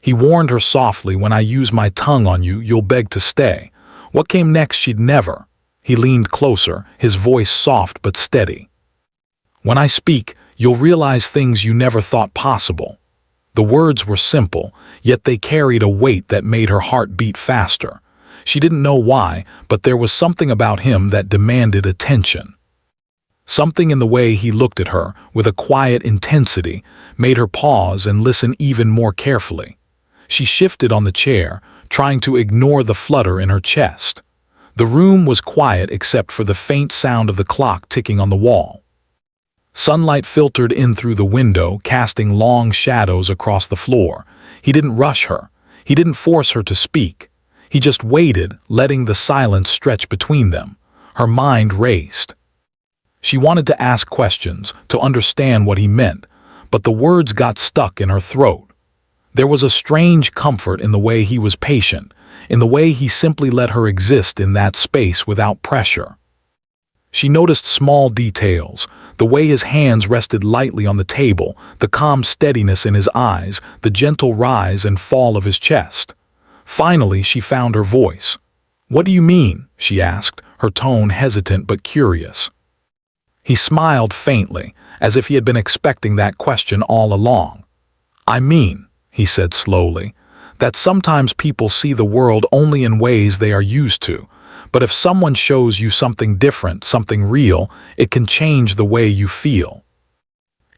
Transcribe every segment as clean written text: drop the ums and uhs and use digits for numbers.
He warned her softly, "When I use my tongue on you, you'll beg to stay." What came next she'd never. He leaned closer, his voice soft but steady. "When I speak, you'll realize things you never thought possible." The words were simple, yet they carried a weight that made her heart beat faster. She didn't know why, but there was something about him that demanded attention. Something in the way he looked at her, with a quiet intensity, made her pause and listen even more carefully. She shifted on the chair, trying to ignore the flutter in her chest. The room was quiet except for the faint sound of the clock ticking on the wall. Sunlight filtered in through the window, casting long shadows across the floor. He didn't rush her. He didn't force her to speak. He just waited, letting the silence stretch between them. Her mind raced. She wanted to ask questions, to understand what he meant, but the words got stuck in her throat. There was a strange comfort in the way he was patient, in the way he simply let her exist in that space without pressure. She noticed small details, the way his hands rested lightly on the table, the calm steadiness in his eyes, the gentle rise and fall of his chest. Finally, she found her voice. "What do you mean?" she asked, her tone hesitant but curious. He smiled faintly, as if he had been expecting that question all along. "I mean," he said slowly, "that sometimes people see the world only in ways they are used to. But if someone shows you something different, something real, it can change the way you feel.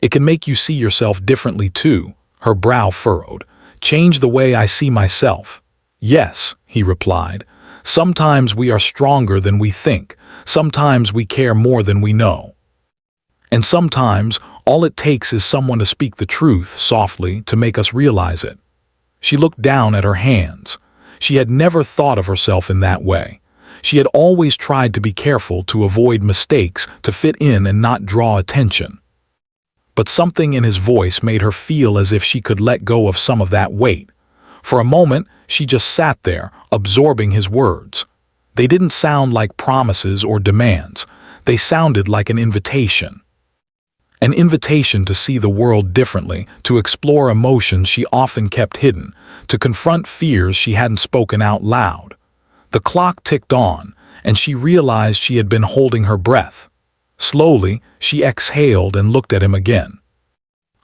It can make you see yourself differently too." Her brow furrowed. "Change the way I see myself." "Yes," he replied. "Sometimes we are stronger than we think. Sometimes we care more than we know. And sometimes all it takes is someone to speak the truth softly to make us realize it." She looked down at her hands. She had never thought of herself in that way. She had always tried to be careful, to avoid mistakes, to fit in and not draw attention. But something in his voice made her feel as if she could let go of some of that weight. For a moment, she just sat there, absorbing his words. They didn't sound like promises or demands. They sounded like an invitation. An invitation to see the world differently, to explore emotions she often kept hidden, to confront fears she hadn't spoken out loud. The clock ticked on, and she realized she had been holding her breath. Slowly, she exhaled and looked at him again.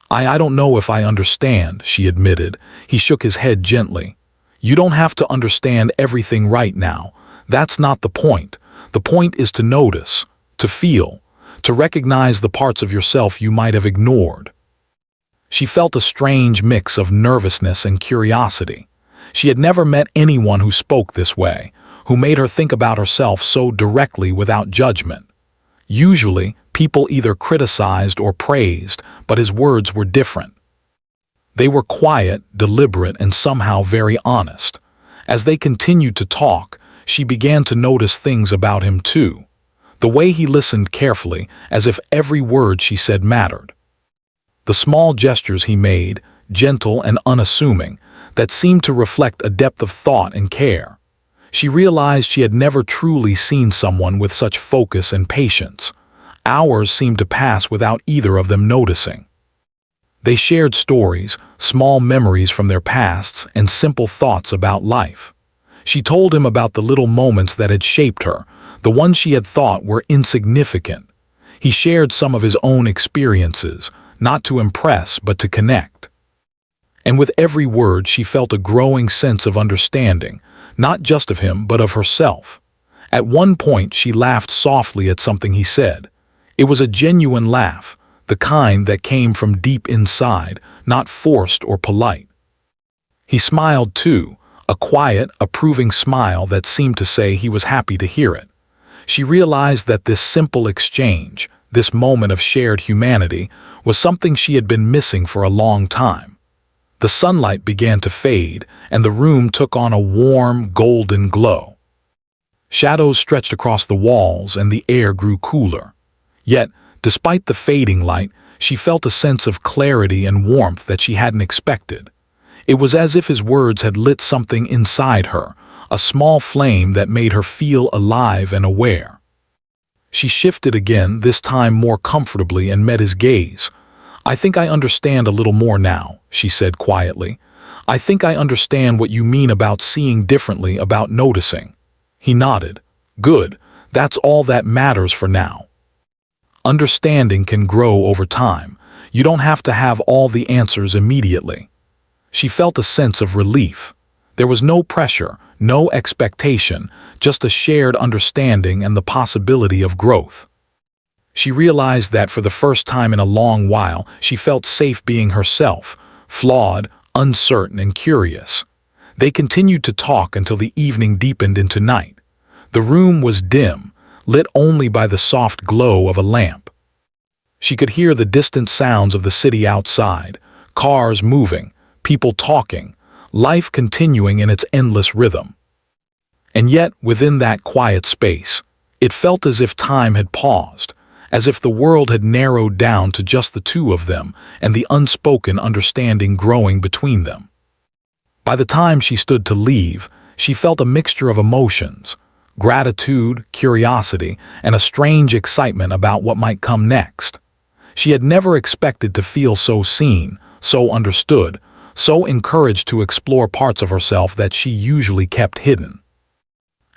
I don't know if I understand," she admitted. He shook his head gently. "You don't have to understand everything right now. That's not the point. The point is to notice, to feel, to recognize the parts of yourself you might have ignored." She felt a strange mix of nervousness and curiosity. She had never met anyone who spoke this way, who made her think about herself so directly without judgment. Usually, people either criticized or praised, but his words were different. They were quiet, deliberate, and somehow very honest. As they continued to talk, she began to notice things about him too. The way he listened carefully, as if every word she said mattered. The small gestures he made, gentle and unassuming, that seemed to reflect a depth of thought and care. She realized she had never truly seen someone with such focus and patience. Hours seemed to pass without either of them noticing. They shared stories, small memories from their pasts, and simple thoughts about life. She told him about the little moments that had shaped her, the ones she had thought were insignificant. He shared some of his own experiences, not to impress but to connect. And with every word she felt a growing sense of understanding, not just of him but of herself. At one point she laughed softly at something he said. It was a genuine laugh, the kind that came from deep inside, not forced or polite. He smiled too, a quiet, approving smile that seemed to say he was happy to hear it. She realized that this simple exchange, this moment of shared humanity, was something she had been missing for a long time. The sunlight began to fade, and the room took on a warm, golden glow. Shadows stretched across the walls, and the air grew cooler. Yet, despite the fading light, she felt a sense of clarity and warmth that she hadn't expected. It was as if his words had lit something inside her, a small flame that made her feel alive and aware. She shifted again, this time more comfortably, and met his gaze. "I think I understand a little more now," she said quietly. I think I understand what you mean about seeing differently, about noticing. He nodded. Good, that's all that matters for now. Understanding can grow over time. You don't have to have all the answers immediately. She felt a sense of relief. There was no pressure, no expectation, just a shared understanding and the possibility of growth. She realized that for the first time in a long while, she felt safe being herself, flawed, uncertain, and curious. They continued to talk until the evening deepened into night. The room was dim, lit only by the soft glow of a lamp. She could hear the distant sounds of the city outside, cars moving, people talking, life continuing in its endless rhythm. And yet, within that quiet space, it felt as if time had paused, as if the world had narrowed down to just the two of them and the unspoken understanding growing between them. By the time she stood to leave, she felt a mixture of emotions, gratitude, curiosity, and a strange excitement about what might come next. She had never expected to feel so seen, so understood, so encouraged to explore parts of herself that she usually kept hidden.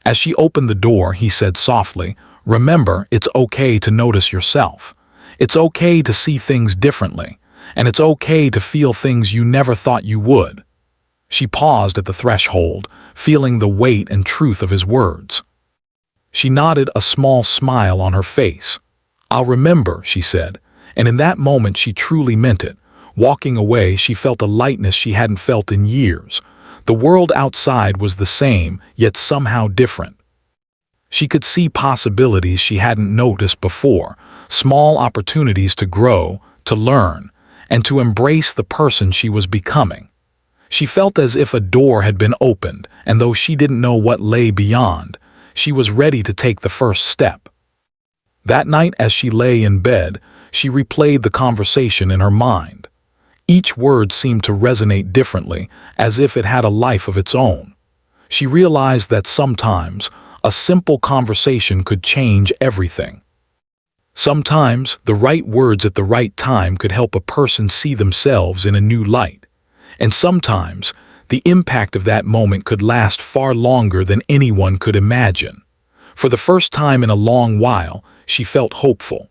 As she opened the door, he said softly, "Remember, it's okay to notice yourself. It's okay to see things differently, and it's okay to feel things you never thought you would." She paused at the threshold, feeling the weight and truth of his words. She nodded, a small smile on her face. "I'll remember," she said, and in that moment she truly meant it. Walking away, she felt a lightness she hadn't felt in years. The world outside was the same, yet somehow different. She could see possibilities she hadn't noticed before, small opportunities to grow, to learn, and to embrace the person she was becoming. She felt as if a door had been opened, and though she didn't know what lay beyond, she was ready to take the first step. That night, as she lay in bed, she replayed the conversation in her mind. Each word seemed to resonate differently, as if it had a life of its own. She realized that sometimes a simple conversation could change everything. Sometimes the right words at the right time could help a person see themselves in a new light. And sometimes the impact of that moment could last far longer than anyone could imagine. For the first time in a long while, she felt hopeful.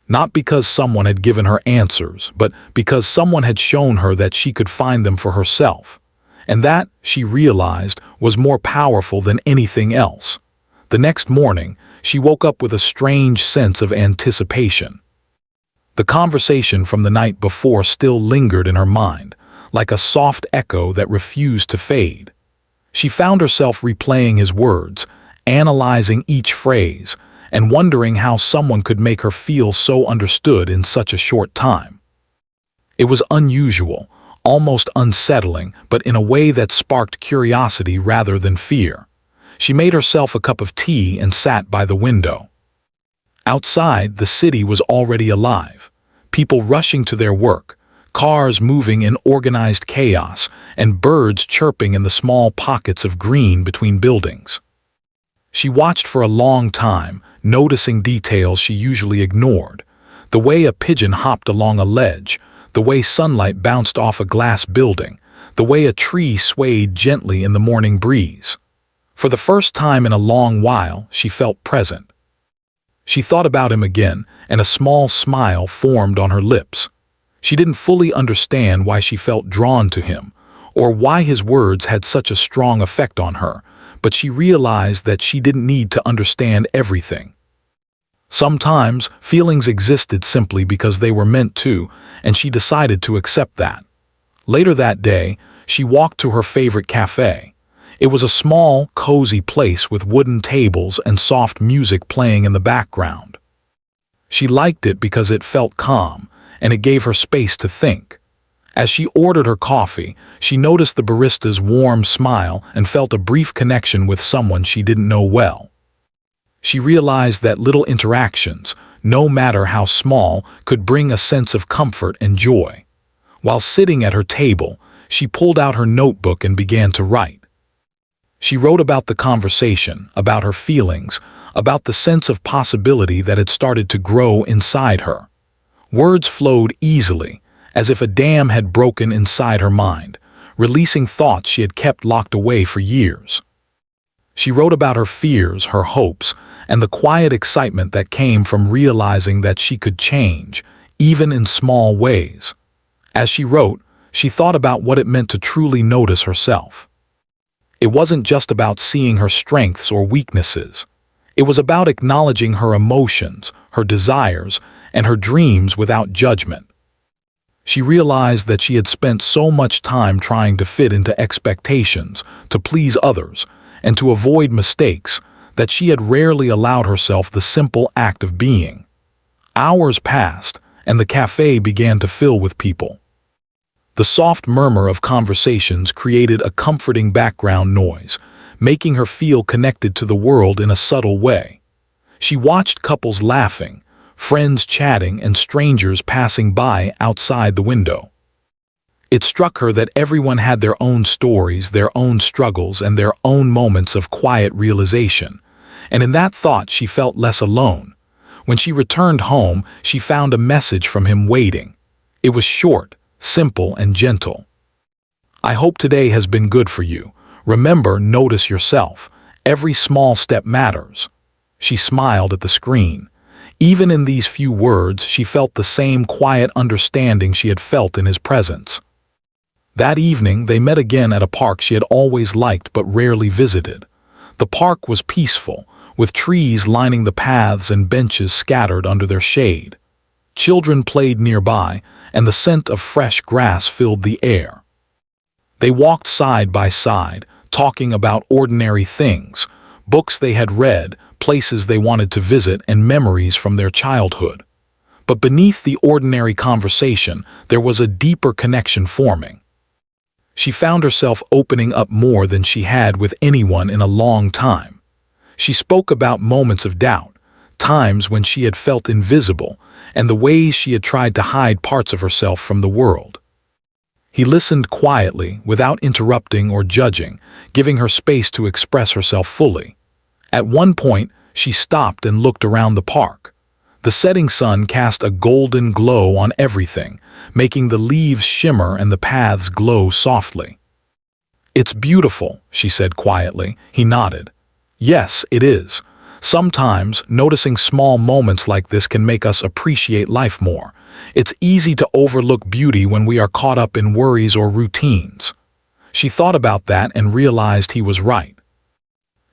Not because someone had given her answers, but because someone had shown her that she could find them for herself. And that, she realized, was more powerful than anything else. The next morning, she woke up with a strange sense of anticipation. The conversation from the night before still lingered in her mind, like a soft echo that refused to fade. She found herself replaying his words, analyzing each phrase, and wondering how someone could make her feel so understood in such a short time. It was unusual, almost unsettling, but in a way that sparked curiosity rather than fear. She made herself a cup of tea and sat by the window. Outside, the city was already alive, people rushing to their work, cars moving in organized chaos, and birds chirping in the small pockets of green between buildings. She watched for a long time, noticing details she usually ignored. The way a pigeon hopped along a ledge, the way sunlight bounced off a glass building, the way a tree swayed gently in the morning breeze. For the first time in a long while, she felt present. She thought about him again, and a small smile formed on her lips. She didn't fully understand why she felt drawn to him, or why his words had such a strong effect on her, but she realized that she didn't need to understand everything. Sometimes feelings existed simply because they were meant to, and she decided to accept that. Later that day, she walked to her favorite cafe. It was a small, cozy place with wooden tables and soft music playing in the background. She liked it because it felt calm, and it gave her space to think. As she ordered her coffee, she noticed the barista's warm smile and felt a brief connection with someone she didn't know well. She realized that little interactions, no matter how small, could bring a sense of comfort and joy. While sitting at her table, she pulled out her notebook and began to write. She wrote about the conversation, about her feelings, about the sense of possibility that had started to grow inside her. Words flowed easily, as if a dam had broken inside her mind, releasing thoughts she had kept locked away for years. She wrote about her fears, her hopes, and the quiet excitement that came from realizing that she could change, even in small ways. As she wrote, she thought about what it meant to truly notice herself. It wasn't just about seeing her strengths or weaknesses. It was about acknowledging her emotions, her desires, and her dreams without judgment. She realized that she had spent so much time trying to fit into expectations, to please others, and to avoid mistakes, that she had rarely allowed herself the simple act of being. Hours passed, and the cafe began to fill with people. The soft murmur of conversations created a comforting background noise, making her feel connected to the world in a subtle way. She watched couples laughing, friends chatting, and strangers passing by outside the window. It struck her that everyone had their own stories, their own struggles, and their own moments of quiet realization, and in that thought she felt less alone. When she returned home, she found a message from him waiting. It was short, simple, and gentle. "I hope today has been good for you. Remember, notice yourself. Every small step matters." She smiled at the screen. Even in these few words, she felt the same quiet understanding she had felt in his presence. That evening, they met again at a park she had always liked but rarely visited. The park was peaceful, with trees lining the paths and benches scattered under their shade. Children played nearby, and the scent of fresh grass filled the air. They walked side by side, talking about ordinary things, books they had read, places they wanted to visit, and memories from their childhood. But beneath the ordinary conversation, there was a deeper connection forming. She found herself opening up more than she had with anyone in a long time. She spoke about moments of doubt, times when she had felt invisible, and the ways she had tried to hide parts of herself from the world. He listened quietly, without interrupting or judging, giving her space to express herself fully. At one point, she stopped and looked around the park. The setting sun cast a golden glow on everything, making the leaves shimmer and the paths glow softly. "It's beautiful," she said quietly. He nodded. "Yes, it is. Sometimes, noticing small moments like this can make us appreciate life more. It's easy to overlook beauty when we are caught up in worries or routines." She thought about that and realized he was right.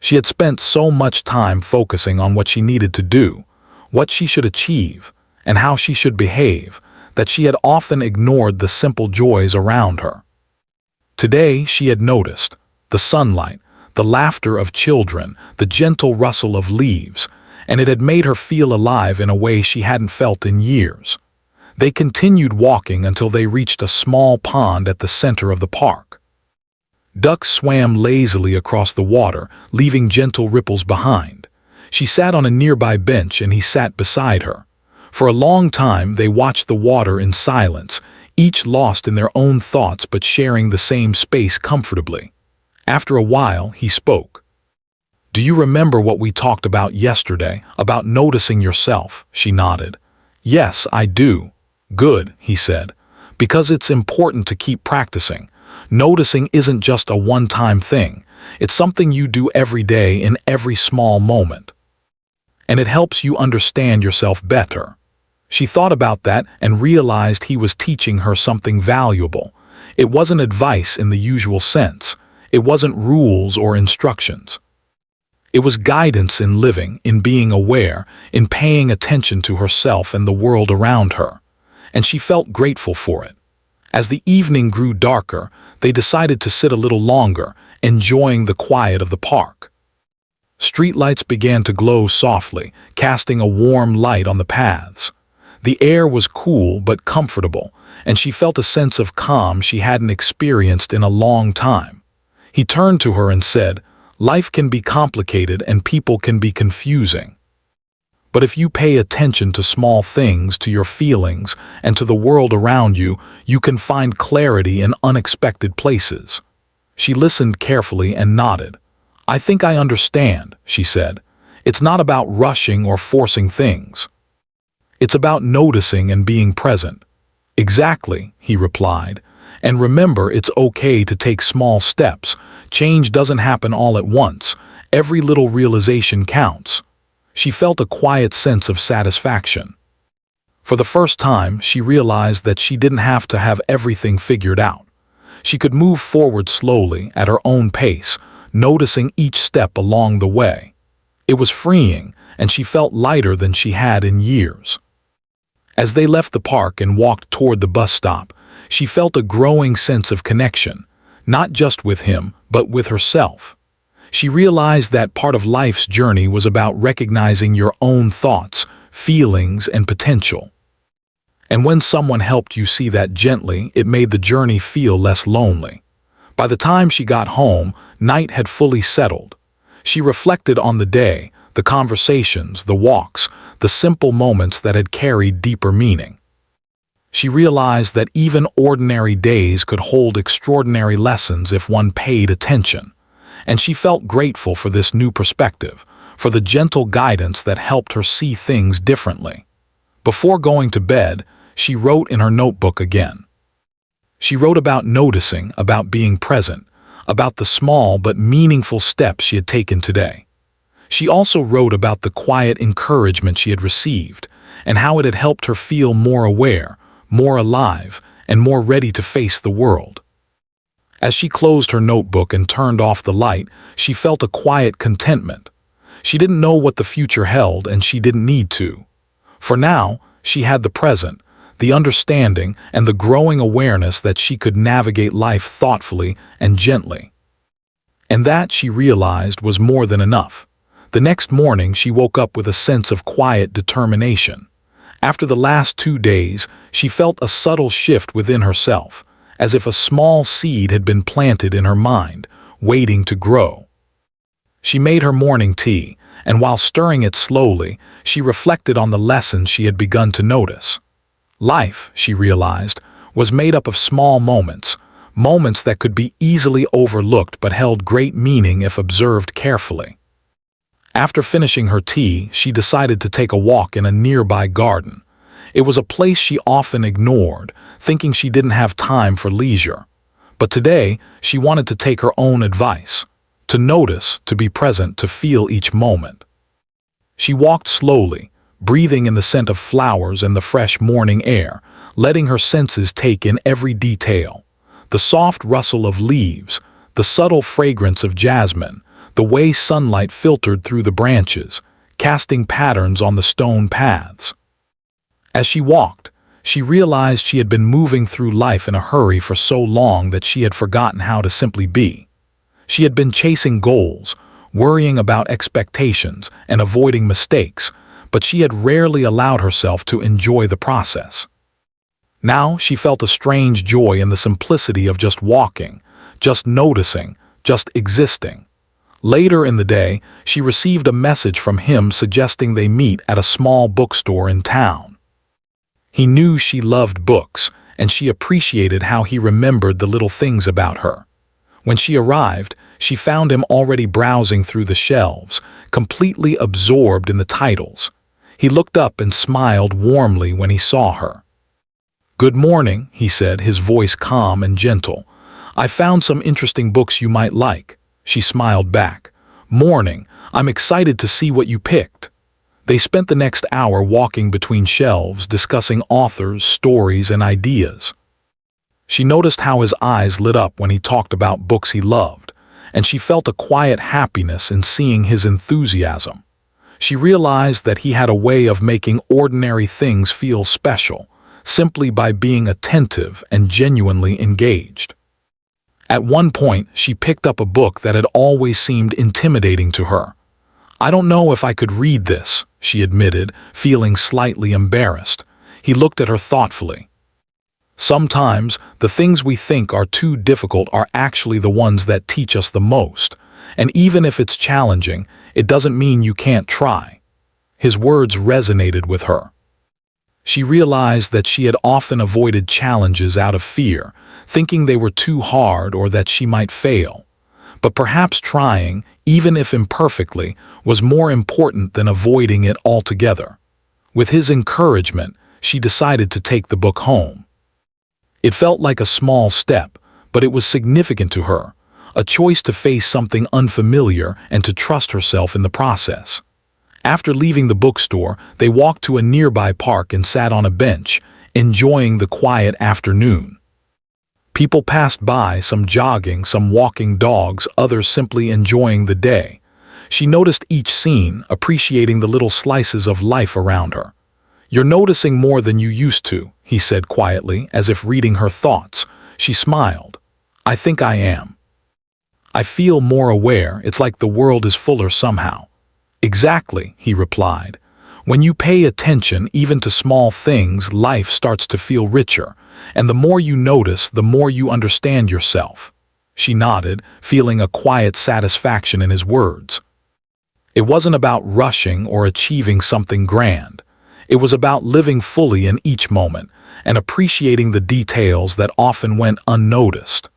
She had spent so much time focusing on what she needed to do, what she should achieve, and how she should behave, that she had often ignored the simple joys around her. Today she had noticed the sunlight, the laughter of children, the gentle rustle of leaves, and it had made her feel alive in a way she hadn't felt in years. They continued walking until they reached a small pond at the center of the park. Ducks swam lazily across the water, leaving gentle ripples behind. She sat on a nearby bench and he sat beside her. For a long time they watched the water in silence, each lost in their own thoughts but sharing the same space comfortably. After a while, he spoke. "Do you remember what we talked about yesterday, about noticing yourself?" She nodded. "Yes, I do." "Good," he said, "because it's important to keep practicing. Noticing isn't just a one-time thing. It's something you do every day in every small moment. And it helps you understand yourself better." She thought about that and realized he was teaching her something valuable. It wasn't advice in the usual sense. It wasn't rules or instructions. It was guidance in living, in being aware, in paying attention to herself and the world around her. And she felt grateful for it. As the evening grew darker, they decided to sit a little longer, enjoying the quiet of the park. Streetlights began to glow softly, casting a warm light on the paths. The air was cool but comfortable, and she felt a sense of calm she hadn't experienced in a long time. He turned to her and said, "Life can be complicated and people can be confusing. But if you pay attention to small things, to your feelings, and to the world around you, you can find clarity in unexpected places." She listened carefully and nodded. "I think I understand," she said. "It's not about rushing or forcing things. It's about noticing and being present." "Exactly," he replied. And remember, it's okay to take small steps. Change doesn't happen all at once. Every little realization counts. She felt a quiet sense of satisfaction. For the first time, she realized that she didn't have to have everything figured out. She could move forward slowly, at her own pace, noticing each step along the way. It was freeing, and she felt lighter than she had in years. As they left the park and walked toward the bus stop, she felt a growing sense of connection, not just with him, but with herself. She realized that part of life's journey was about recognizing your own thoughts, feelings, and potential. And when someone helped you see that gently, it made the journey feel less lonely. By the time she got home, night had fully settled. She reflected on the day, the conversations, the walks, the simple moments that had carried deeper meaning. She realized that even ordinary days could hold extraordinary lessons if one paid attention. And she felt grateful for this new perspective, for the gentle guidance that helped her see things differently. Before going to bed, she wrote in her notebook again. She wrote about noticing, about being present, about the small but meaningful steps she had taken today. She also wrote about the quiet encouragement she had received and how it had helped her feel more aware, more alive, and more ready to face the world. As she closed her notebook and turned off the light, she felt a quiet contentment. She didn't know what the future held, and she didn't need to. For now, she had the present, the understanding, and the growing awareness that she could navigate life thoughtfully and gently. And that, she realized, was more than enough. The next morning, she woke up with a sense of quiet determination. After the last 2 days, she felt a subtle shift within herself, as if a small seed had been planted in her mind, waiting to grow. She made her morning tea, and while stirring it slowly, she reflected on the lessons she had begun to notice. Life, she realized, was made up of small moments, moments that could be easily overlooked but held great meaning if observed carefully. After finishing her tea, she decided to take a walk in a nearby garden. It was a place she often ignored, thinking she didn't have time for leisure. But today, she wanted to take her own advice, to notice, to be present, to feel each moment. She walked slowly, breathing in the scent of flowers and the fresh morning air, letting her senses take in every detail. The soft rustle of leaves, the subtle fragrance of jasmine, the way sunlight filtered through the branches, casting patterns on the stone paths. As she walked, she realized she had been moving through life in a hurry for so long that she had forgotten how to simply be. She had been chasing goals, worrying about expectations, and avoiding mistakes, but she had rarely allowed herself to enjoy the process. Now she felt a strange joy in the simplicity of just walking, just noticing, just existing. Later in the day, she received a message from him suggesting they meet at a small bookstore in town. He knew she loved books, and she appreciated how he remembered the little things about her. When she arrived, she found him already browsing through the shelves, completely absorbed in the titles. He looked up and smiled warmly when he saw her. "Good morning," he said, his voice calm and gentle. "I found some interesting books you might like." She smiled back. "Morning, I'm excited to see what you picked." They spent the next hour walking between shelves, discussing authors, stories, and ideas. She noticed how his eyes lit up when he talked about books he loved, and she felt a quiet happiness in seeing his enthusiasm. She realized that he had a way of making ordinary things feel special, simply by being attentive and genuinely engaged. At one point, she picked up a book that had always seemed intimidating to her. "I don't know if I could read this," she admitted, feeling slightly embarrassed. He looked at her thoughtfully. "Sometimes, the things we think are too difficult are actually the ones that teach us the most, and even if it's challenging, it doesn't mean you can't try." His words resonated with her. She realized that she had often avoided challenges out of fear, thinking they were too hard or that she might fail. But perhaps trying, even if imperfectly, was more important than avoiding it altogether. With his encouragement, she decided to take the book home. It felt like a small step, but it was significant to her, a choice to face something unfamiliar and to trust herself in the process. After leaving the bookstore, they walked to a nearby park and sat on a bench, enjoying the quiet afternoon. People passed by, some jogging, some walking dogs, others simply enjoying the day. She noticed each scene, appreciating the little slices of life around her. "You're noticing more than you used to," he said quietly, as if reading her thoughts. She smiled. "I think I am. I feel more aware. It's like the world is fuller somehow." "Exactly," he replied. "When you pay attention, even to small things, life starts to feel richer, and the more you notice, the more you understand yourself." She nodded, feeling a quiet satisfaction in his words. It wasn't about rushing or achieving something grand. It was about living fully in each moment and appreciating the details that often went unnoticed.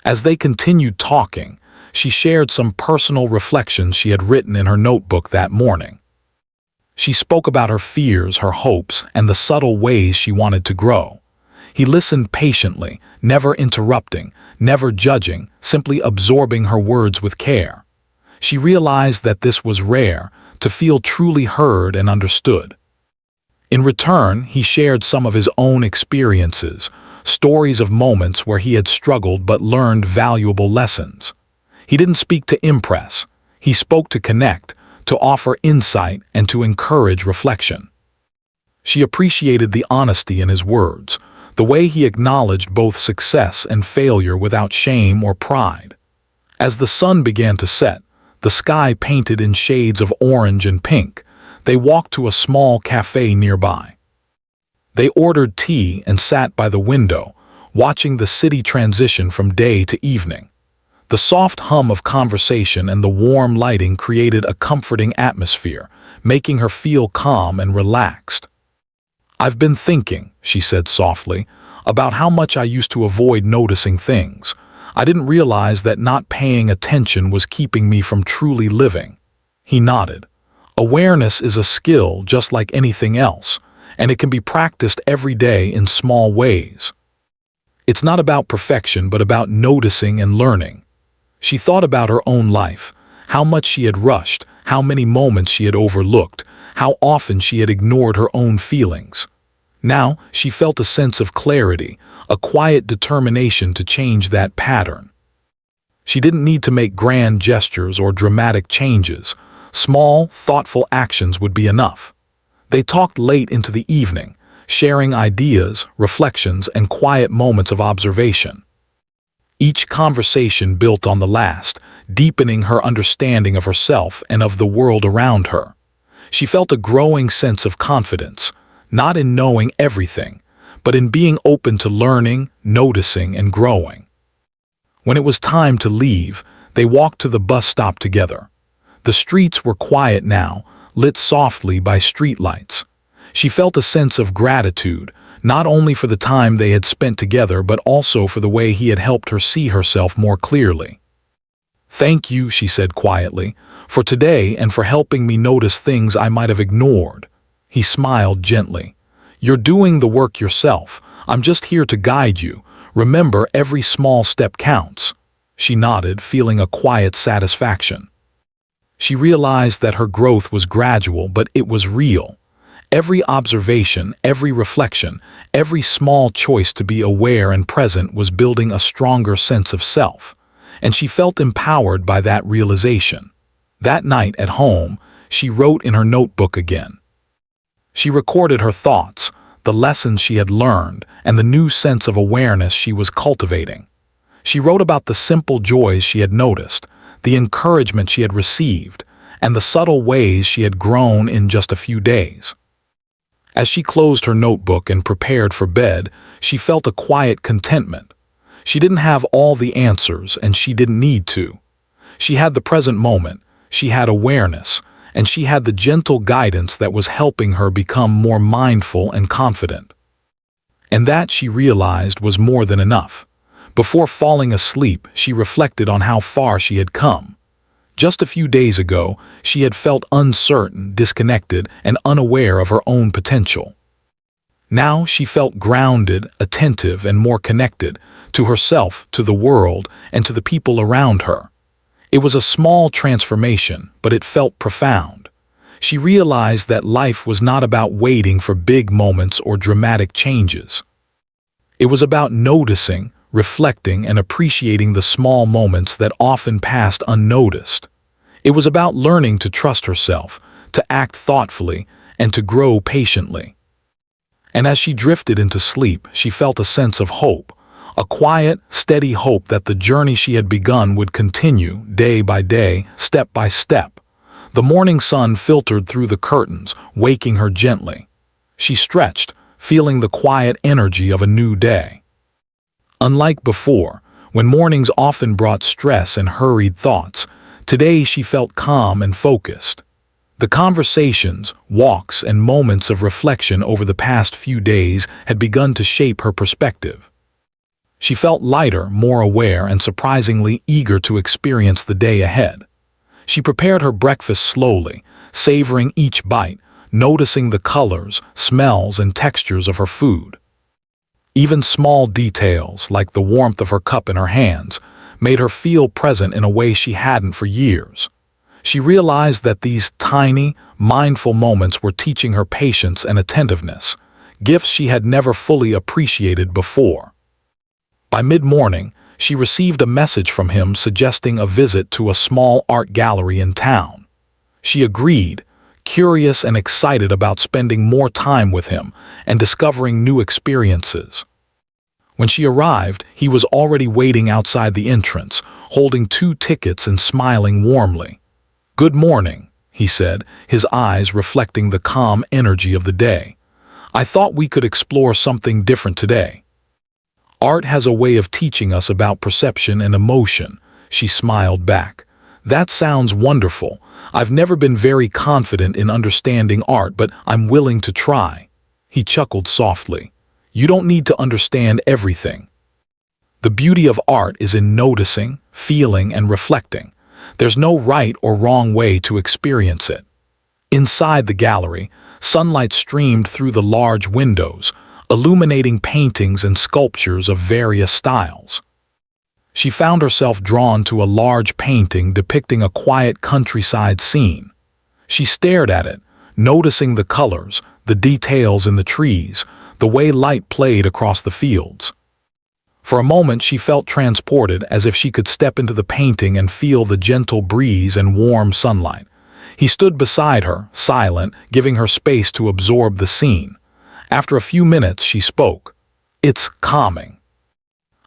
As they continued talking, she shared some personal reflections she had written in her notebook that morning. She spoke about her fears, her hopes, and the subtle ways she wanted to grow. He listened patiently, never interrupting, never judging, simply absorbing her words with care. She realized that this was rare, to feel truly heard and understood. In return, he shared some of his own experiences, stories of moments where he had struggled but learned valuable lessons. He didn't speak to impress. He spoke to connect, to offer insight, and to encourage reflection. She appreciated the honesty in his words, the way he acknowledged both success and failure without shame or pride. As the sun began to set, the sky painted in shades of orange and pink, they walked to a small cafe nearby. They ordered tea and sat by the window, watching the city transition from day to evening. The soft hum of conversation and the warm lighting created a comforting atmosphere, making her feel calm and relaxed. "I've been thinking," she said softly, "about how much I used to avoid noticing things. I didn't realize that not paying attention was keeping me from truly living." He nodded. "Awareness is a skill just like anything else, and it can be practiced every day in small ways. It's not about perfection, but about noticing and learning." She thought about her own life, how much she had rushed, how many moments she had overlooked, how often she had ignored her own feelings. Now she felt a sense of clarity, a quiet determination to change that pattern. She didn't need to make grand gestures or dramatic changes. Small, thoughtful actions would be enough. They talked late into the evening, sharing ideas, reflections, and quiet moments of observation. Each conversation built on the last, deepening her understanding of herself and of the world around her. She felt a growing sense of confidence, not in knowing everything, but in being open to learning, noticing, and growing. When it was time to leave, they walked to the bus stop together. The streets were quiet now, lit softly by streetlights. She felt a sense of gratitude, not only for the time they had spent together, but also for the way he had helped her see herself more clearly. "Thank you," she said quietly, "for today and for helping me notice things I might have ignored." He smiled gently. "You're doing the work yourself. I'm just here to guide you. Remember, every small step counts." She nodded, feeling a quiet satisfaction. She realized that her growth was gradual, but it was real. Every observation, every reflection, every small choice to be aware and present was building a stronger sense of self, and she felt empowered by that realization. That night at home, she wrote in her notebook again. She recorded her thoughts, the lessons she had learned, and the new sense of awareness she was cultivating. She wrote about the simple joys she had noticed, the encouragement she had received, and the subtle ways she had grown in just a few days. As she closed her notebook and prepared for bed, she felt a quiet contentment. She didn't have all the answers, and she didn't need to. She had the present moment, she had awareness, and she had the gentle guidance that was helping her become more mindful and confident. And that, she realized, was more than enough. Before falling asleep, she reflected on how far she had come. Just a few days ago, she had felt uncertain, disconnected, and unaware of her own potential. Now she felt grounded, attentive, and more connected to herself, to the world, and to the people around her. It was a small transformation, but it felt profound. She realized that life was not about waiting for big moments or dramatic changes. It was about noticing, reflecting, and appreciating the small moments that often passed unnoticed. It was about learning to trust herself, to act thoughtfully, and to grow patiently. And as she drifted into sleep, she felt a sense of hope, a quiet, steady hope that the journey she had begun would continue, day by day, step by step. The morning sun filtered through the curtains, waking her gently. She stretched, feeling the quiet energy of a new day. Unlike before, when mornings often brought stress and hurried thoughts, today she felt calm and focused. The conversations, walks, and moments of reflection over the past few days had begun to shape her perspective. She felt lighter, more aware, and surprisingly eager to experience the day ahead. She prepared her breakfast slowly, savoring each bite, noticing the colors, smells, and textures of her food. Even small details, like the warmth of her cup in her hands, made her feel present in a way she hadn't for years. She realized that these tiny, mindful moments were teaching her patience and attentiveness, gifts she had never fully appreciated before. By mid-morning, she received a message from him suggesting a visit to a small art gallery in town. She agreed, curious and excited about spending more time with him and discovering new experiences. When she arrived, he was already waiting outside the entrance, holding 2 tickets and smiling warmly. "Good morning," he said, his eyes reflecting the calm energy of the day. "I thought we could explore something different today." "Art has a way of teaching us about perception and emotion," she smiled back. "That sounds wonderful. I've never been very confident in understanding art, but I'm willing to try." He chuckled softly. "You don't need to understand everything. The beauty of art is in noticing, feeling, and reflecting. There's no right or wrong way to experience it." Inside the gallery, sunlight streamed through the large windows, illuminating paintings and sculptures of various styles. She found herself drawn to a large painting depicting a quiet countryside scene. She stared at it, noticing the colors, the details in the trees, the way light played across the fields. For a moment she felt transported, as if she could step into the painting and feel the gentle breeze and warm sunlight. He stood beside her, silent, giving her space to absorb the scene. After a few minutes she spoke. "It's calming.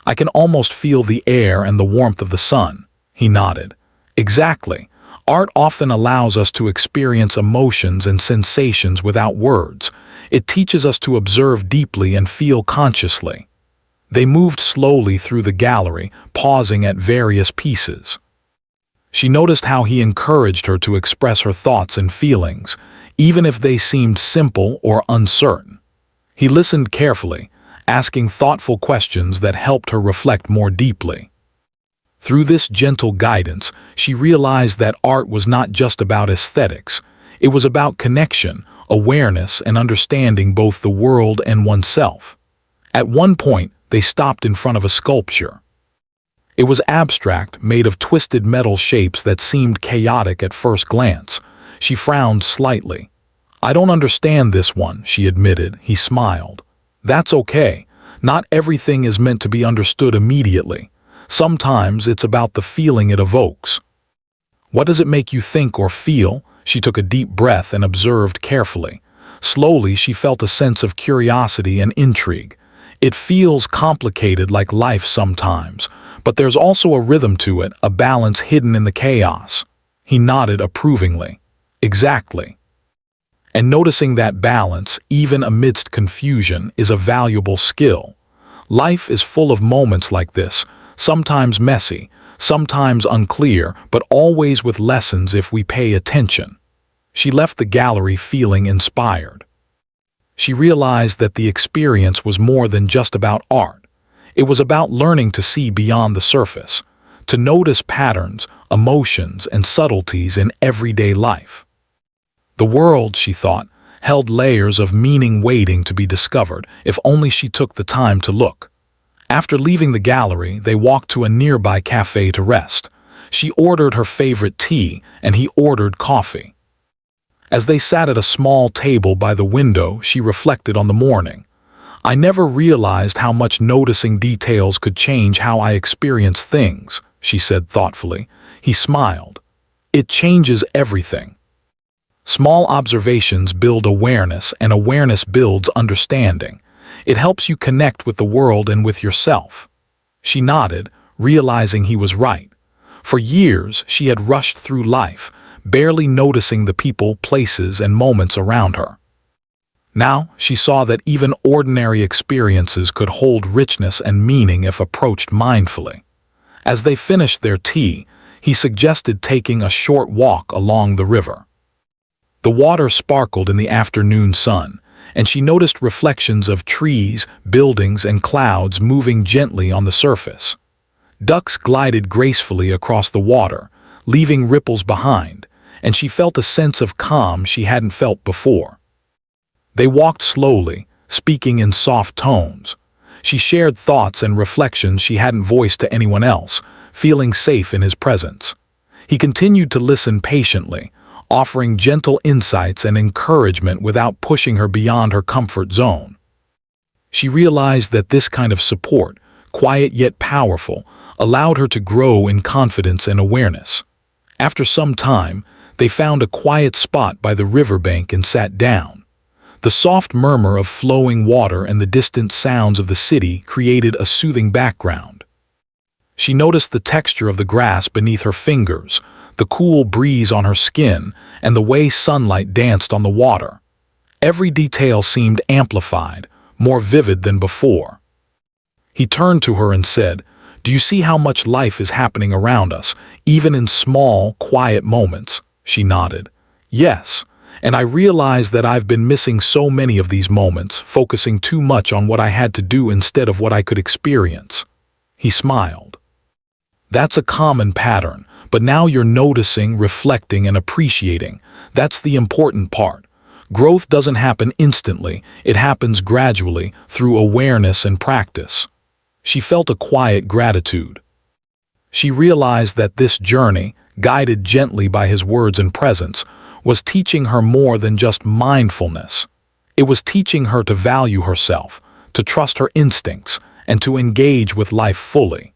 I can almost feel the air and the warmth of the sun." He nodded. "Exactly. Art often allows us to experience emotions and sensations without words. It teaches us to observe deeply and feel consciously." They moved slowly through the gallery, pausing at various pieces. She noticed how he encouraged her to express her thoughts and feelings, even if they seemed simple or uncertain. He listened carefully, asking thoughtful questions that helped her reflect more deeply. Through this gentle guidance, she realized that art was not just about aesthetics. It was about connection, awareness, and understanding both the world and oneself. At one point, they stopped in front of a sculpture. It was abstract, made of twisted metal shapes that seemed chaotic at first glance. She frowned slightly. "I don't understand this one," she admitted. He smiled. "That's okay. Not everything is meant to be understood immediately. Sometimes it's about the feeling it evokes." "What does it make you think or feel?" She took a deep breath and observed carefully. Slowly, she felt a sense of curiosity and intrigue. "It feels complicated, like life sometimes, but there's also a rhythm to it, a balance hidden in the chaos." He nodded approvingly. "Exactly. And noticing that balance, even amidst confusion, is a valuable skill. Life is full of moments like this, sometimes messy, sometimes unclear, but always with lessons if we pay attention." She left the gallery feeling inspired. She realized that the experience was more than just about art. It was about learning to see beyond the surface, to notice patterns, emotions, and subtleties in everyday life. The world, she thought, held layers of meaning waiting to be discovered if only she took the time to look. After leaving the gallery, they walked to a nearby cafe to rest. She ordered her favorite tea, and he ordered coffee. As they sat at a small table by the window, she reflected on the morning. I never realized how much noticing details could change how I experience things, she said thoughtfully. He smiled. It changes everything. Small observations build awareness, and awareness builds understanding. It helps you connect with the world and with yourself. She nodded, realizing he was right. For years, she had rushed through life, barely noticing the people, places, and moments around her. Now, she saw that even ordinary experiences could hold richness and meaning if approached mindfully. As they finished their tea, he suggested taking a short walk along the river. The water sparkled in the afternoon sun, and she noticed reflections of trees, buildings, and clouds moving gently on the surface. Ducks glided gracefully across the water, leaving ripples behind, and she felt a sense of calm she hadn't felt before. They walked slowly, speaking in soft tones. She shared thoughts and reflections she hadn't voiced to anyone else, feeling safe in his presence. He continued to listen patiently, offering gentle insights and encouragement without pushing her beyond her comfort zone. She realized that this kind of support, quiet yet powerful, allowed her to grow in confidence and awareness. After some time, they found a quiet spot by the riverbank and sat down. The soft murmur of flowing water and the distant sounds of the city created a soothing background. She noticed the texture of the grass beneath her fingers, the cool breeze on her skin, and the way sunlight danced on the water. Every detail seemed amplified, more vivid than before. He turned to her and said, "Do you see how much life is happening around us, even in small, quiet moments?" She nodded. "Yes, and I realize that I've been missing so many of these moments, focusing too much on what I had to do instead of what I could experience." He smiled. "That's a common pattern, but now you're noticing, reflecting, and appreciating. That's the important part. Growth doesn't happen instantly, it happens gradually, through awareness and practice." She felt a quiet gratitude. She realized that this journey, guided gently by his words and presence, was teaching her more than just mindfulness. It was teaching her to value herself, to trust her instincts, and to engage with life fully.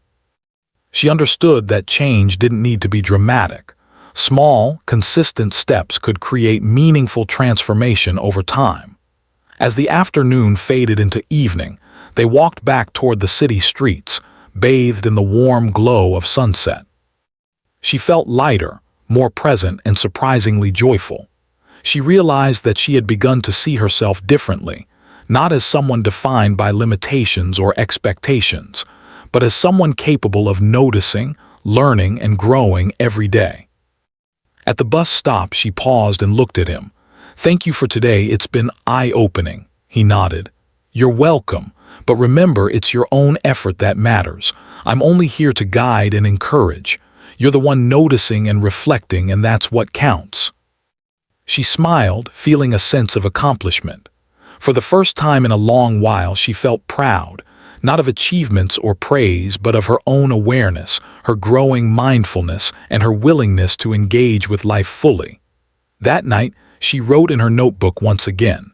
She understood that change didn't need to be dramatic. Small, consistent steps could create meaningful transformation over time. As the afternoon faded into evening, they walked back toward the city streets, bathed in the warm glow of sunset. She felt lighter, more present, and surprisingly joyful. She realized that she had begun to see herself differently, not as someone defined by limitations or expectations, but as someone capable of noticing, learning, and growing every day. At the bus stop, she paused and looked at him. "Thank you for today, it's been eye-opening," he nodded. "You're welcome, but remember it's your own effort that matters. I'm only here to guide and encourage. You're the one noticing and reflecting, and that's what counts." She smiled, feeling a sense of accomplishment. For the first time in a long while, she felt proud, not of achievements or praise, but of her own awareness, her growing mindfulness, and her willingness to engage with life fully. That night, she wrote in her notebook once again.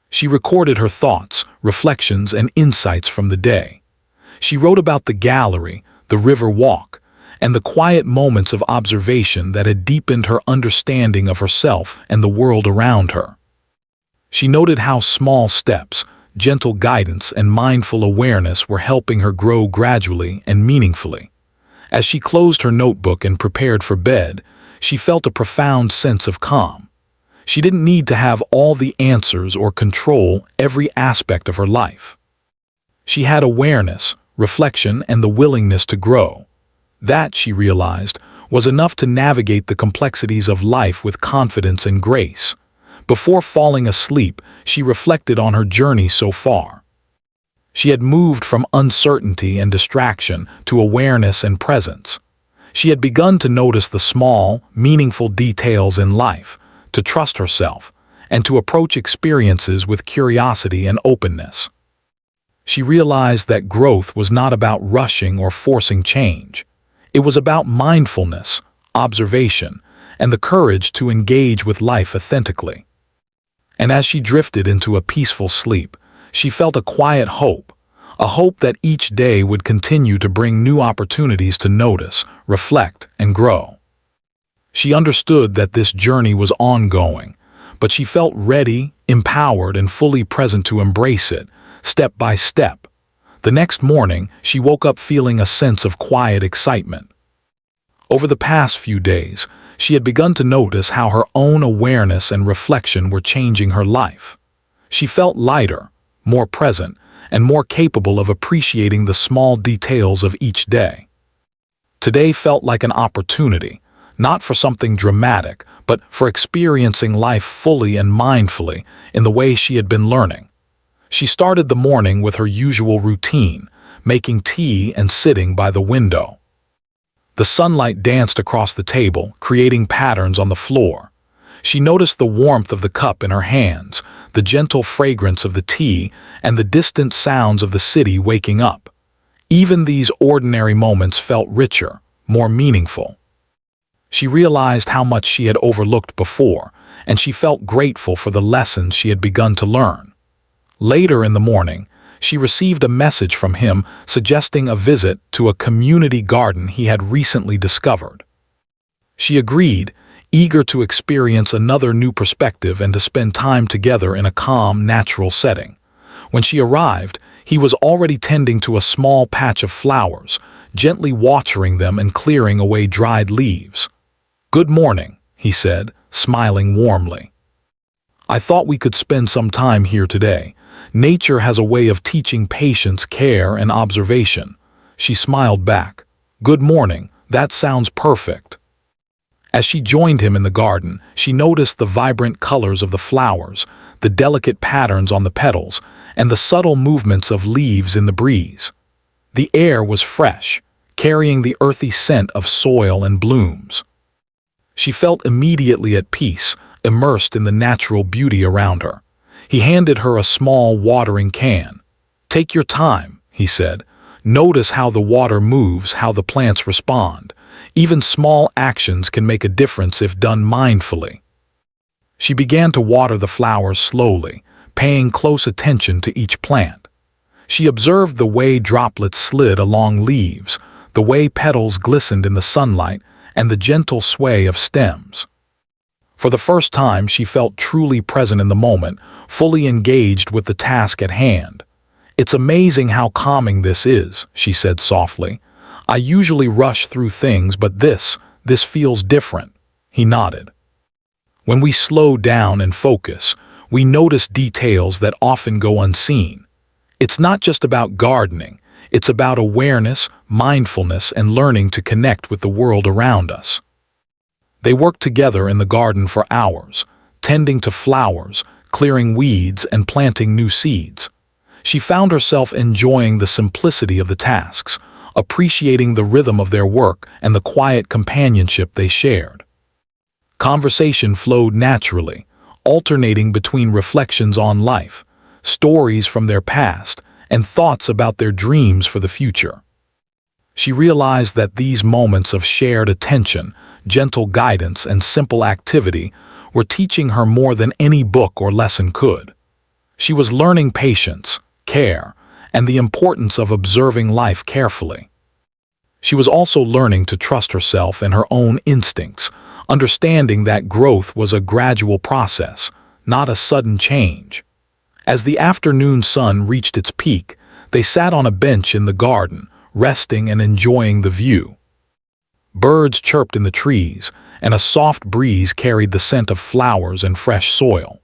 She recorded her thoughts, reflections, and insights from the day. She wrote about the gallery, the river walk, and the quiet moments of observation that had deepened her understanding of herself and the world around her. She noted how small steps, gentle guidance, and mindful awareness were helping her grow gradually and meaningfully. As she closed her notebook and prepared for bed, she felt a profound sense of calm. She didn't need to have all the answers or control every aspect of her life. She had awareness, reflection, and the willingness to grow. That, she realized, was enough to navigate the complexities of life with confidence and grace. Before falling asleep, she reflected on her journey so far. She had moved from uncertainty and distraction to awareness and presence. She had begun to notice the small, meaningful details in life, to trust herself, and to approach experiences with curiosity and openness. She realized that growth was not about rushing or forcing change. It was about mindfulness, observation, and the courage to engage with life authentically. And as she drifted into a peaceful sleep, she felt a quiet hope, a hope that each day would continue to bring new opportunities to notice, reflect, and grow. She understood that this journey was ongoing, but she felt ready, empowered, and fully present to embrace it, step by step. The next morning, she woke up feeling a sense of quiet excitement. Over the past few days, she had begun to notice how her own awareness and reflection were changing her life. She felt lighter, more present, and more capable of appreciating the small details of each day. Today felt like an opportunity, not for something dramatic, but for experiencing life fully and mindfully in the way she had been learning. She started the morning with her usual routine, making tea and sitting by the window. The sunlight danced across the table, creating patterns on the floor. She noticed the warmth of the cup in her hands, the gentle fragrance of the tea, and the distant sounds of the city waking up. Even these ordinary moments felt richer, more meaningful. She realized how much she had overlooked before, and she felt grateful for the lessons she had begun to learn. Later in the morning, she received a message from him suggesting a visit to a community garden he had recently discovered. She agreed, eager to experience another new perspective and to spend time together in a calm, natural setting. When she arrived, he was already tending to a small patch of flowers, gently watering them and clearing away dried leaves. "Good morning," he said, smiling warmly. "I thought we could spend some time here today. Nature has a way of teaching patience, care, and observation." She smiled back. "Good morning, that sounds perfect." As she joined him in the garden, she noticed the vibrant colors of the flowers, the delicate patterns on the petals, and the subtle movements of leaves in the breeze. The air was fresh, carrying the earthy scent of soil and blooms. She felt immediately at peace, immersed in the natural beauty around her. He handed her a small watering can. "Take your time," he said. "Notice how the water moves, how the plants respond. Even small actions can make a difference if done mindfully." She began to water the flowers slowly, paying close attention to each plant. She observed the way droplets slid along leaves, the way petals glistened in the sunlight, and the gentle sway of stems. For the first time, she felt truly present in the moment, fully engaged with the task at hand. "It's amazing how calming this is," she said softly. "I usually rush through things, but this feels different." He nodded. When we slow down and focus, we notice details that often go unseen. It's not just about gardening, it's about awareness, mindfulness, and learning to connect with the world around us. They worked together in the garden for hours, tending to flowers, clearing weeds, and planting new seeds. She found herself enjoying the simplicity of the tasks, appreciating the rhythm of their work and the quiet companionship they shared. Conversation flowed naturally, alternating between reflections on life, stories from their past, and thoughts about their dreams for the future. She realized that these moments of shared attention, gentle guidance, and simple activity were teaching her more than any book or lesson could. She was learning patience, care, and the importance of observing life carefully. She was also learning to trust herself and her own instincts, understanding that growth was a gradual process, not a sudden change. As the afternoon sun reached its peak, they sat on a bench in the garden, resting and enjoying the view. Birds chirped in the trees, and a soft breeze carried the scent of flowers and fresh soil.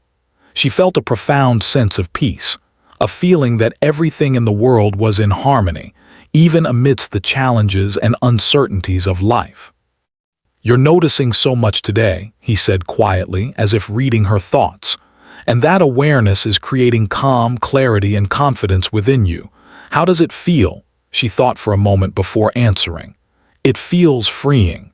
She felt a profound sense of peace, a feeling that everything in the world was in harmony, even amidst the challenges and uncertainties of life. "You're noticing so much today," he said quietly, as if reading her thoughts. "And that awareness is creating calm, clarity, and confidence within you. How does it feel?" She thought for a moment before answering. "It feels freeing."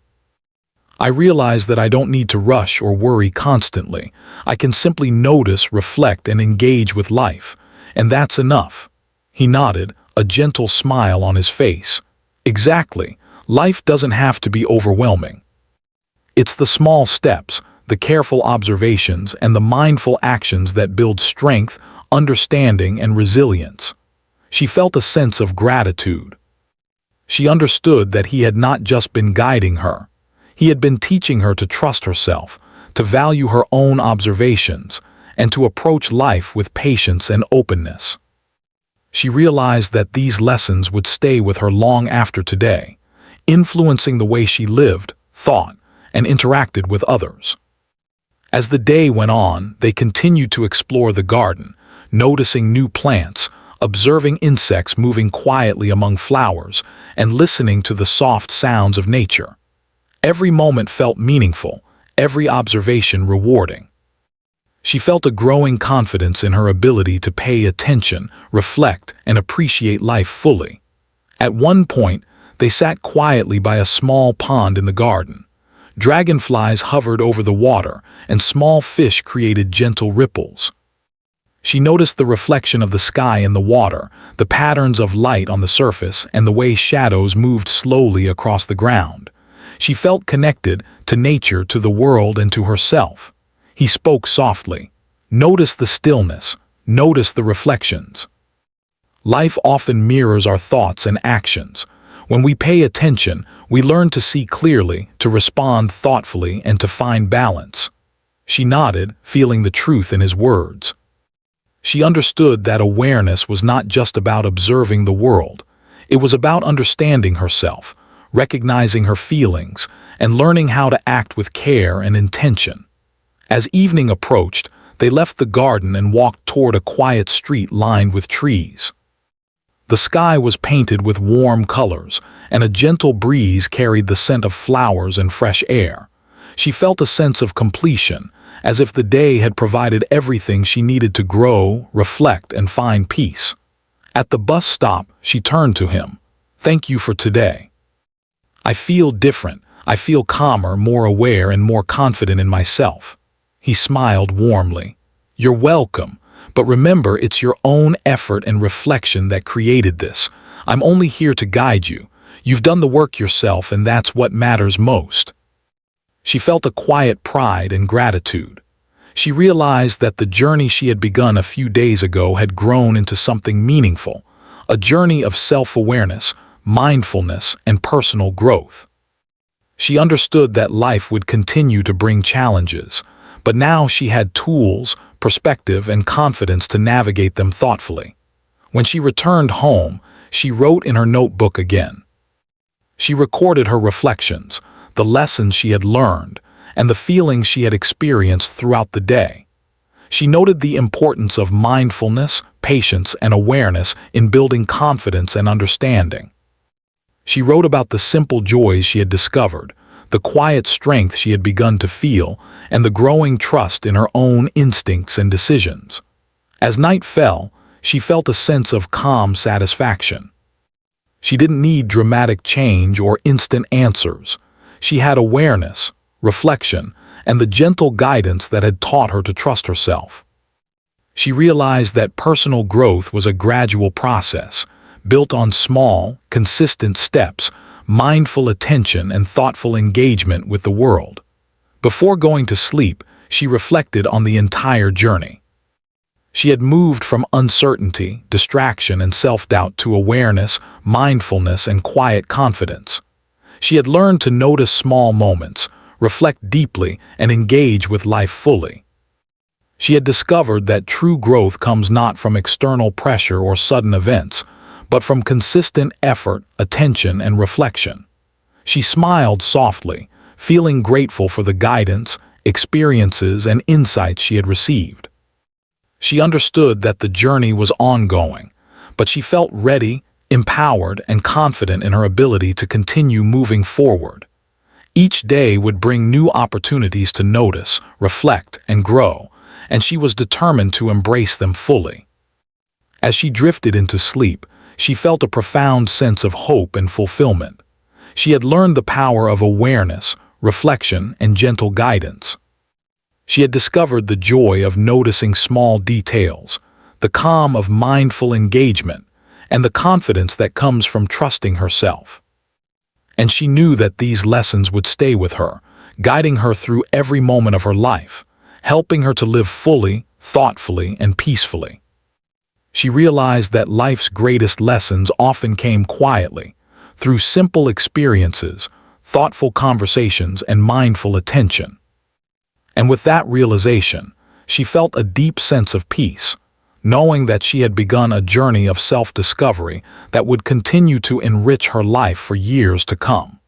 I realize that I don't need to rush or worry constantly. I can simply notice, reflect, and engage with life. And that's enough." He nodded, a gentle smile on his face. "Exactly. Life doesn't have to be overwhelming. It's the small steps, the careful observations, and the mindful actions that build strength, understanding, and resilience." She felt a sense of gratitude. She understood that he had not just been guiding her. He had been teaching her to trust herself, to value her own observations, and to approach life with patience and openness. She realized that these lessons would stay with her long after today, influencing the way she lived, thought, and interacted with others. As the day went on, they continued to explore the garden, noticing new plants, observing insects moving quietly among flowers, and listening to the soft sounds of nature. Every moment felt meaningful, every observation rewarding. She felt a growing confidence in her ability to pay attention, reflect, and appreciate life fully. At one point, they sat quietly by a small pond in the garden. Dragonflies hovered over the water, and small fish created gentle ripples. She noticed the reflection of the sky in the water, the patterns of light on the surface, and the way shadows moved slowly across the ground. She felt connected to nature, to the world, and to herself. He spoke softly. "Notice the stillness. Notice the reflections." Life often mirrors our thoughts and actions. When we pay attention, we learn to see clearly, to respond thoughtfully, and to find balance. She nodded, feeling the truth in his words. She understood that awareness was not just about observing the world. It was about understanding herself, recognizing her feelings, and learning how to act with care and intention. As evening approached, they left the garden and walked toward a quiet street lined with trees. The sky was painted with warm colors, and a gentle breeze carried the scent of flowers and fresh air. She felt a sense of completion, as if the day had provided everything she needed to grow, reflect, and find peace. At the bus stop, she turned to him. "Thank you for today. I feel different. I feel calmer, more aware, and more confident in myself." He smiled warmly. "You're welcome. But remember, it's your own effort and reflection that created this. I'm only here to guide you. You've done the work yourself, and that's what matters most." She felt a quiet pride and gratitude. She realized that the journey she had begun a few days ago had grown into something meaningful, a journey of self-awareness, mindfulness, and personal growth. She understood that life would continue to bring challenges, but now she had tools, perspective, and confidence to navigate them thoughtfully. When she returned home, she wrote in her notebook again. She recorded her reflections, the lessons she had learned, and the feelings she had experienced throughout the day. She noted the importance of mindfulness, patience, and awareness in building confidence and understanding. She wrote about the simple joys she had discovered, the quiet strength she had begun to feel, and the growing trust in her own instincts and decisions. As night fell, she felt a sense of calm satisfaction. She didn't need dramatic change or instant answers. She had awareness, reflection, and the gentle guidance that had taught her to trust herself. She realized that personal growth was a gradual process, built on small, consistent steps, mindful attention, and thoughtful engagement with the world. Before going to sleep, she reflected on the entire journey. She had moved from uncertainty, distraction, and self-doubt to awareness, mindfulness, and quiet confidence. She had learned to notice small moments, reflect deeply, and engage with life fully. She had discovered that true growth comes not from external pressure or sudden events, but from consistent effort, attention, and reflection. She smiled softly, feeling grateful for the guidance, experiences, and insights she had received. She understood that the journey was ongoing, but she felt ready, empowered, and confident in her ability to continue moving forward. Each day would bring new opportunities to notice, reflect, and grow, and she was determined to embrace them fully. As she drifted into sleep, she felt a profound sense of hope and fulfillment. She had learned the power of awareness, reflection, and gentle guidance. She had discovered the joy of noticing small details, the calm of mindful engagement, and the confidence that comes from trusting herself. And she knew that these lessons would stay with her, guiding her through every moment of her life, helping her to live fully, thoughtfully, and peacefully. She realized that life's greatest lessons often came quietly, through simple experiences, thoughtful conversations, and mindful attention. And with that realization, she felt a deep sense of peace, knowing that she had begun a journey of self-discovery that would continue to enrich her life for years to come.